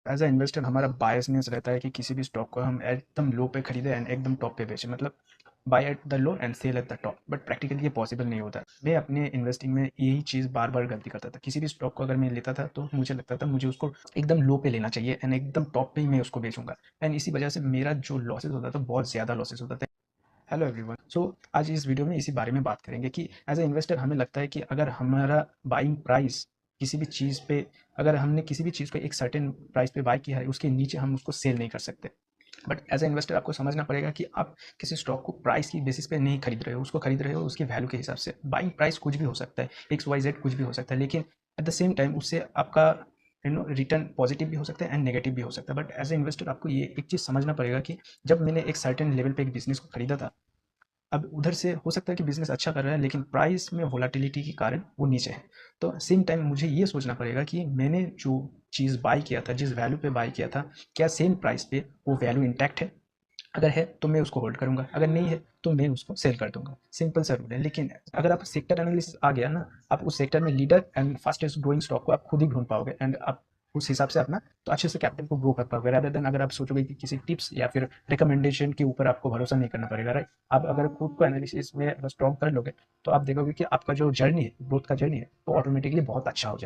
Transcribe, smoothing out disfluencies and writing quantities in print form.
As a investor हमारा biasness रहता है कि किसी भी स्टॉक को हम एकदम लो पे खरीदें एंड एकदम टॉप पे बेचें, मतलब buy at the low and sell at the top. But practically ये पॉसिबल नहीं होता। मैं अपने इन्वेस्टिंग में यही चीज़ बार बार गलती करता था। किसी भी स्टॉक को अगर मैं लेता था तो मुझे लगता था मुझे उसको एकदम लो पे लेना चाहिए एंड एकदम टॉप पे ही मैं उसको बेचूंगा, एंड इसी वजह से मेरा जो लॉसेस होता था बहुत ज़्यादा लॉसेस होता था। हेलो एवरीवन, सो आज इस वीडियो में इसी बारे में बात करेंगे कि एज ए इन्वेस्टर हमें लगता है कि अगर हमारा बाइंग प्राइस किसी भी चीज़ पे, अगर हमने किसी भी चीज़ को एक सर्टेन प्राइस पे बाय किया है उसके नीचे हम उसको सेल नहीं कर सकते। बट एज ए इन्वेस्टर आपको समझना पड़ेगा कि आप किसी स्टॉक को प्राइस की बेसिस पे नहीं खरीद रहे हो, उसको खरीद रहे हो उसकी वैल्यू के हिसाब से। बाइंग प्राइस कुछ भी हो सकता है, एक्स वाई जेड कुछ भी हो सकता है, लेकिन एट द सेम टाइम उससे आपका रिटर्न पॉजिटिव भी हो सकता है एंड नेगेटिव भी हो सकता है। बट एज ए इन्वेस्टर आपको ये एक चीज़ समझना पड़ेगा कि जब मैंने एक सर्टेन लेवल पे एक बिजनेस को खरीदा था, अब उधर से हो सकता है कि बिज़नेस अच्छा कर रहा है लेकिन प्राइस में वोलेटिलिटी के कारण वो नीचे है। तो सेम टाइम मुझे ये सोचना पड़ेगा कि मैंने जो चीज़ बाय किया था, जिस वैल्यू पे बाय किया था, क्या सेम प्राइस पे वो वैल्यू इंटैक्ट है? अगर है तो मैं उसको होल्ड करूँगा, अगर नहीं है तो मैं उसको सेल कर दूँगा। सिंपल सा रूल है। लेकिन अगर आप सेक्टर एनालिसिस आ गया ना, आप उस सेक्टर में leader and fastest growing stock को आप खुद ही ढूँढ पाओगे एंड आप उस हिसाब से अपना तो अच्छे से कैपिटल को ग्रो कर पाओगे, रादर देन अगर आप सोचोगे कि किसी टिप्स या फिर रिकमेंडेशन के ऊपर आपको भरोसा नहीं करना पड़ेगा, राइट? आप अगर खुद को एनालिसिस में स्ट्रॉन्ग कर लोगे तो आप देखोगे कि आपका जो जर्नी है, ग्रोथ का जर्नी है, वो ऑटोमेटिकली बहुत अच्छा हो जाएगा।